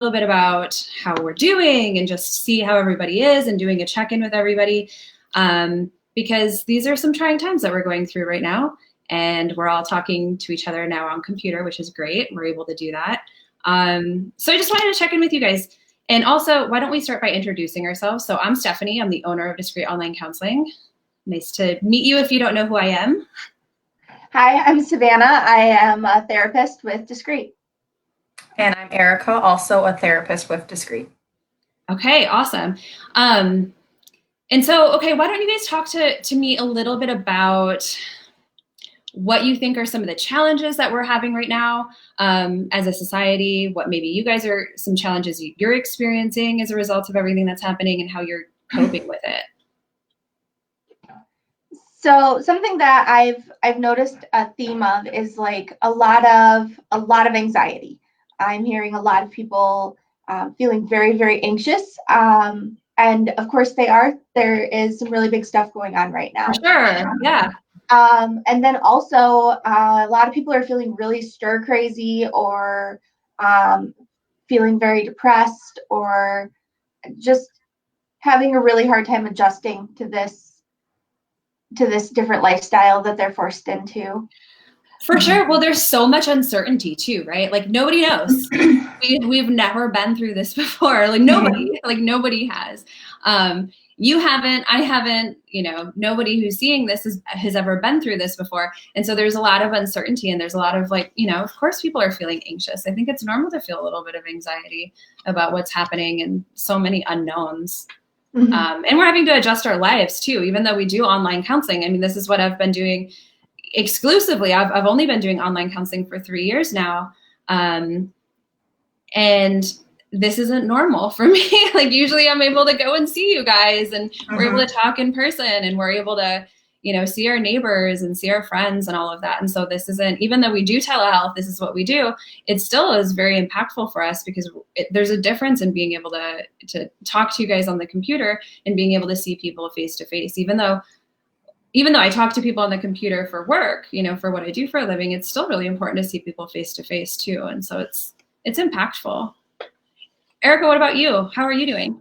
little bit about how we're doing and just see how everybody is and doing a check-in with everybody. Because these are some trying times that we're going through right now. And we're all talking to each other now on computer, which is great. We're able to do that. So I just wanted to check in with you guys. And also, why don't we start by introducing ourselves? So I'm Stephanie. I'm the owner of Discreet Online Counseling. Nice to meet you if you don't know who I am. Hi, I'm Savannah. I am a therapist with Discreet. And I'm Erica, also a therapist with Discreet. Okay, awesome. And so, okay, why don't you guys talk to me a little bit about what you think are some of the challenges that we're having right now as a society, what maybe you guys are, some challenges you're experiencing as a result of everything that's happening and how you're coping with it. So something that I've noticed a theme of is like a lot of anxiety. I'm hearing a lot of people feeling very, very anxious. And of course there is some really big stuff going on right now. For sure, yeah. And then also a lot of people are feeling really stir crazy or feeling very depressed or just having a really hard time adjusting to this different lifestyle that they're forced into. For sure. Well, there's so much uncertainty too, right? Like nobody knows. We've never been through this before. Like nobody has. You haven't, I haven't, nobody who's seeing this has ever been through this before. And so there's a lot of uncertainty and there's a lot of of course people are feeling anxious. I think it's normal to feel a little bit of anxiety about what's happening and so many unknowns. Mm-hmm. And we're having to adjust our lives too, even though we do online counseling. I mean, this is what I've been doing exclusively. I've only been doing online counseling for 3 years now. And this isn't normal for me. Like usually I'm able to go and see you guys and we're able to talk in person and we're able to, see our neighbors and see our friends and all of that. And so this isn't, even though we do telehealth, this is what we do, it still is very impactful for us because there's a difference in being able to talk to you guys on the computer and being able to see people face to face. Even though I talk to people on the computer for work, for what I do for a living, it's still really important to see people face to face too. And so it's impactful. Erica, what about you? How are you doing?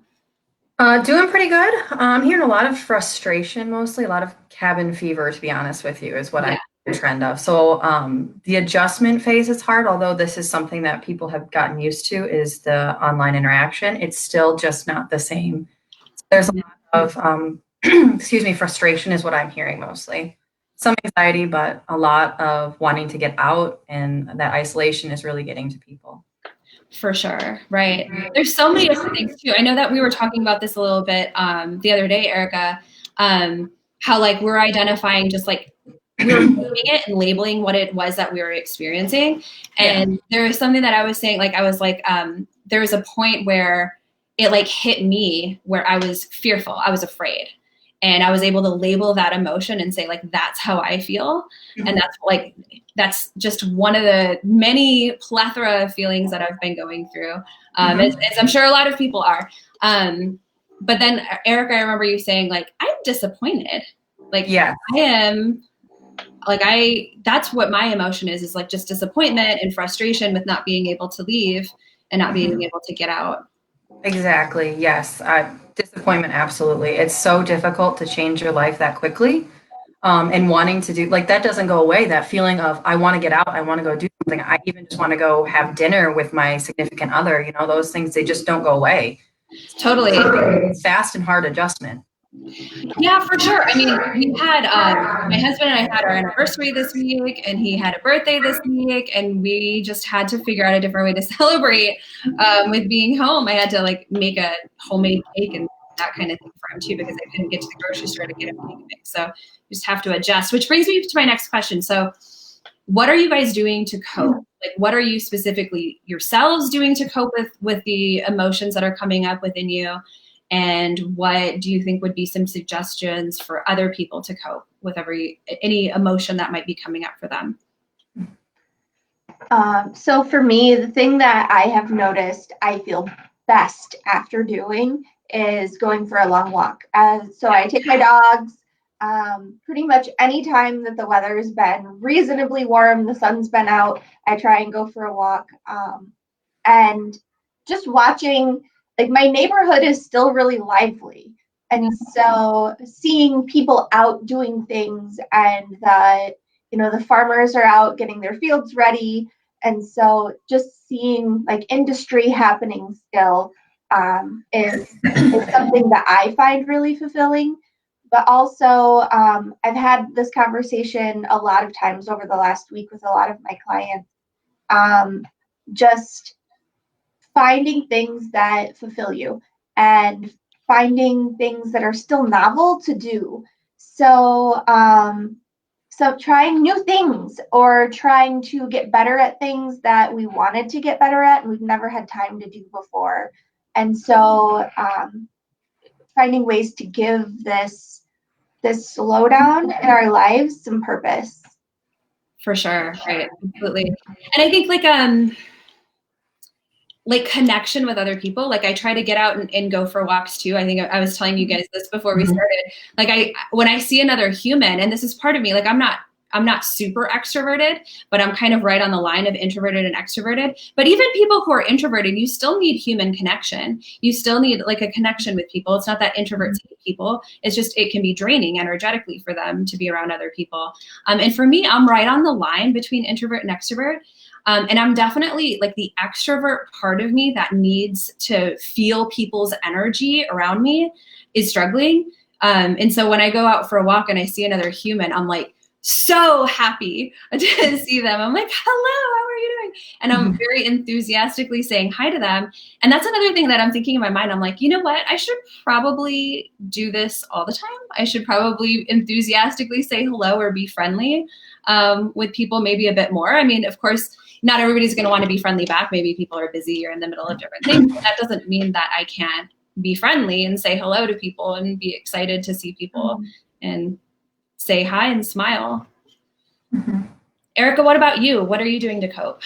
Doing pretty good. I'm hearing a lot of frustration, mostly a lot of cabin fever, to be honest with you, is what I'm the trend of. So the adjustment phase is hard, although this is something that people have gotten used to, is the online interaction. It's still just not the same. So there's a lot of, frustration is what I'm hearing mostly. Some anxiety, but a lot of wanting to get out, and that isolation is really getting to people. For sure. Right. There's so many different things too. I know that we were talking about this a little bit the other day, Erica, how like we're identifying just like we're moving it and labeling what it was that we were experiencing. And there was something that I was saying, like, I was like, there was a point where it like hit me where I was fearful. I was afraid. And I was able to label that emotion and say, like, that's how I feel. Mm-hmm. And that's just one of the many plethora of feelings that I've been going through, as I'm sure a lot of people are. But then, Erica, I remember you saying, like, I'm disappointed. Like, I am, like, that's what my emotion is like just disappointment and frustration with not being able to leave and not being able to get out. Exactly. Yes. Disappointment. Absolutely. It's so difficult to change your life that quickly. And wanting to do, like, that doesn't go away. That feeling of, I want to get out. I want to go do something. I even just want to go have dinner with my significant other. Those things, they just don't go away. Totally. It's fast and hard adjustment. Yeah, for sure. I mean, we had, my husband and I had our anniversary this week and he had a birthday this week and we just had to figure out a different way to celebrate with being home. I had to like make a homemade cake and that kind of thing for him too, because I couldn't get to the grocery store to get him cake mix. So you just have to adjust, which brings me to my next question. So what are you guys doing to cope? Like, what are you specifically yourselves doing to cope with the emotions that are coming up within you? And what do you think would be some suggestions for other people to cope with any emotion that might be coming up for them? So for me, the thing that I have noticed I feel best after doing is going for a long walk. So I take my dogs pretty much any time that the weather has been reasonably warm, the sun's been out, I try and go for a walk. And just watching, like my neighborhood is still really lively. And so seeing people out doing things and that, the farmers are out getting their fields ready. And so just seeing like industry happening still is something that I find really fulfilling. But also, I've had this conversation a lot of times over the last week with a lot of my clients. Just finding things that fulfill you and finding things that are still novel to do. So trying new things or trying to get better at things that we wanted to get better at and we've never had time to do before. And so finding ways to give this slowdown in our lives some purpose. For sure. Right. Absolutely. And I think like connection with other people. Like I try to get out and go for walks too. I think I was telling you guys this before we started. Like when I see another human, and this is part of me, like I'm not super extroverted, but I'm kind of right on the line of introverted and extroverted. But even people who are introverted, you still need human connection. You still need like a connection with people. It's not that introverts hate people. It's just, it can be draining energetically for them to be around other people. And for me, I'm right on the line between introvert and extrovert. And I'm definitely like the extrovert part of me that needs to feel people's energy around me is struggling. And so when I go out for a walk and I see another human, I'm like so happy to see them. I'm like, hello, how are you doing? And I'm very enthusiastically saying hi to them. And that's another thing that I'm thinking in my mind. I'm like, you know what? I should probably do this all the time. I should probably enthusiastically say hello or be friendly with people maybe a bit more. I mean, of course, not everybody's going to want to be friendly back. Maybe people are busy or in the middle of different things. But that doesn't mean that I can't be friendly and say hello to people and be excited to see people and say hi and smile. Erica, what about you? What are you doing to cope?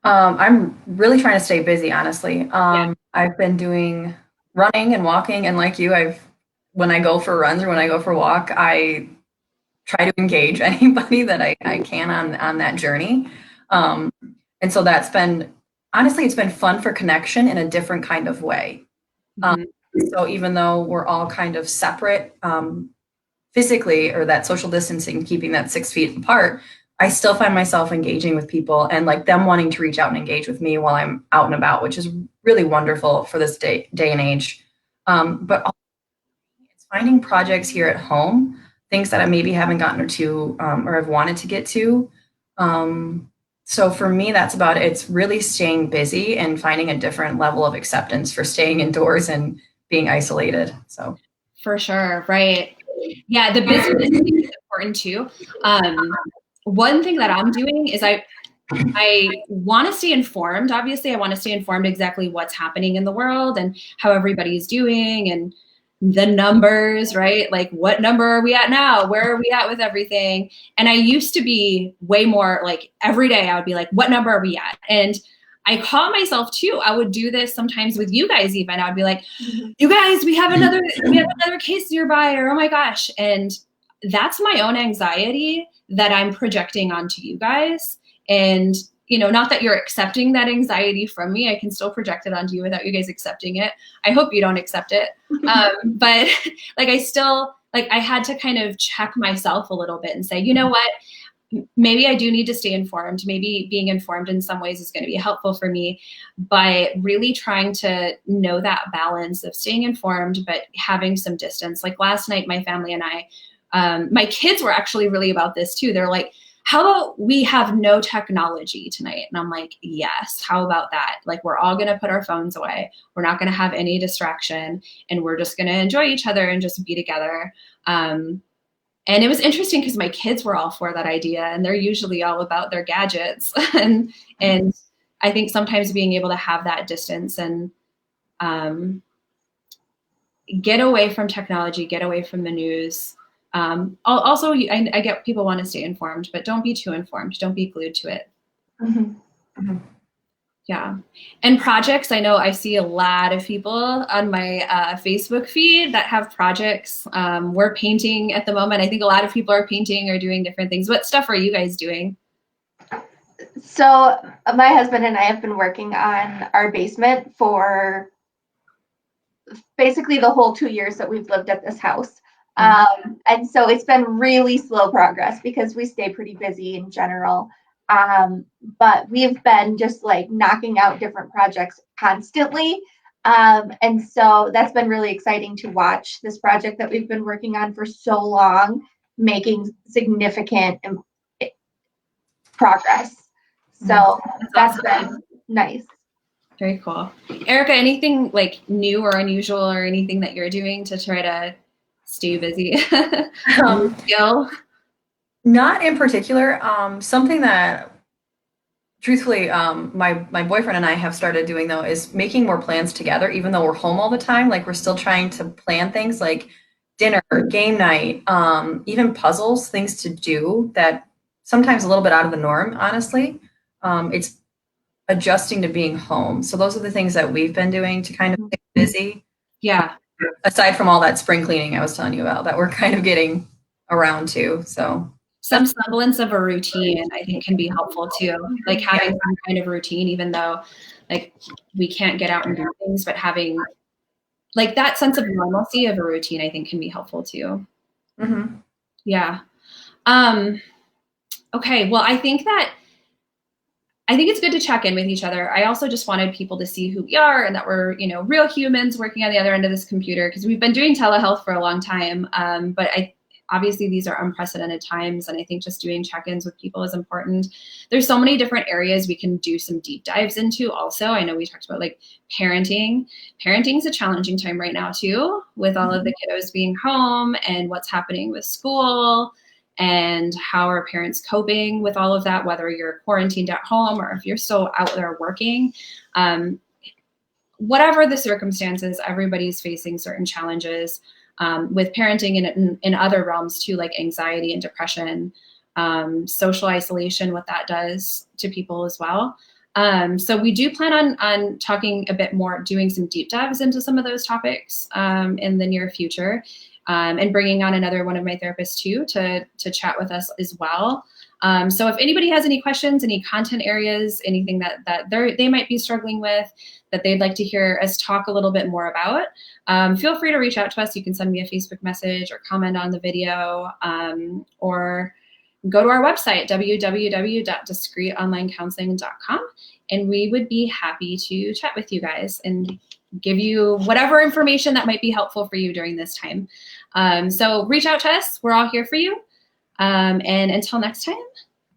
I'm really trying to stay busy, honestly. I've been doing running and walking, and like you, when I go for runs or when I go for a walk, I try to engage anybody that I can on that journey. And so that's been, honestly, it's been fun for connection in a different kind of way. So even though we're all kind of separate physically, or that social distancing, keeping that 6 feet apart, I still find myself engaging with people and like them wanting to reach out and engage with me while I'm out and about, which is really wonderful for this day and age. But also, it's finding projects here at home, things that I maybe haven't gotten to or have wanted to get to. So for me, that's about it. It's really staying busy and finding a different level of acceptance for staying indoors and being isolated. So for sure, right? Yeah, the busyness is important too. One thing that I'm doing is I want to stay informed. Obviously, I want to stay informed exactly what's happening in the world and how everybody's doing and the numbers, right? Like what number are we at now? Where are we at with everything? And I used to be way more like every day I would be like, what number are we at? And I caught myself too. I would do this sometimes with you guys even. I would be like, you guys, we have another case nearby, or oh my gosh. And that's my own anxiety that I'm projecting onto you guys. And not that you're accepting that anxiety from me. I can still project it onto you without you guys accepting it. I hope you don't accept it. But like I had to kind of check myself a little bit and say, you know what? Maybe I do need to stay informed. Maybe being informed in some ways is going to be helpful for me, but really trying to know that balance of staying informed, but having some distance. Like last night, my family and I, my kids were actually really about this too. They're like, how about we have no technology tonight? And I'm like, yes, how about that? Like, we're all going to put our phones away. We're not going to have any distraction, and we're just going to enjoy each other and just be together. And it was interesting because my kids were all for that idea, and they're usually all about their gadgets. and I think sometimes being able to have that distance and get away from technology, get away from the news. Also, I get people want to stay informed, but don't be too informed. Don't be glued to it. Yeah. And projects, I know I see a lot of people on my Facebook feed that have projects. We're painting at the moment. I think a lot of people are painting or doing different things. What stuff are you guys doing? So my husband and I have been working on our basement for basically the whole 2 years that we've lived at this house. And so it's been really slow progress because we stay pretty busy in general. But we've been just like knocking out different projects constantly. And so that's been really exciting to watch this project that we've been working on for so long, making significant progress. So that's been nice. Very cool. Erica, anything like new or unusual or anything that you're doing to try to stay busy? Skill? Not in particular. Something that truthfully, my boyfriend and I have started doing though is making more plans together, even though we're home all the time. Like we're still trying to plan things like dinner, game night, even puzzles, things to do that sometimes a little bit out of the norm, honestly. It's adjusting to being home. So those are the things that we've been doing to kind of stay busy. Yeah. Aside from all that spring cleaning I was telling you about that we're kind of getting around to. So some semblance of a routine, I think, can be helpful too. Like having some kind of routine, even though like we can't get out and do things, but having like that sense of normalcy of a routine, I think, can be helpful too. Mm-hmm. Yeah. Okay. Well, I think it's good to check in with each other. I also just wanted people to see who we are and that we're, real humans working on the other end of this computer because we've been doing telehealth for a long time. But obviously these are unprecedented times. And I think just doing check-ins with people is important. There's so many different areas we can do some deep dives into also. I know we talked about like parenting. Parenting is a challenging time right now too, with all of the kiddos being home and what's happening with school. And how are parents coping with all of that, whether you're quarantined at home or if you're still out there working. Whatever the circumstances, everybody's facing certain challenges with parenting and in other realms too, like anxiety and depression, social isolation, what that does to people as well. So we do plan on talking a bit more, doing some deep dives into some of those topics in the near future. And bringing on another one of my therapists too to chat with us as well. So if anybody has any questions, any content areas, anything that they might be struggling with that they'd like to hear us talk a little bit more about, feel free to reach out to us. You can send me a Facebook message or comment on the video, or go to our website, www.discreetonlinecounseling.com, and we would be happy to chat with you guys and give you whatever information that might be helpful for you during this time. So reach out to us. We're all here for you. And until next time,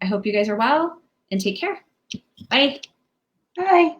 I hope you guys are well and take care. Bye. Bye.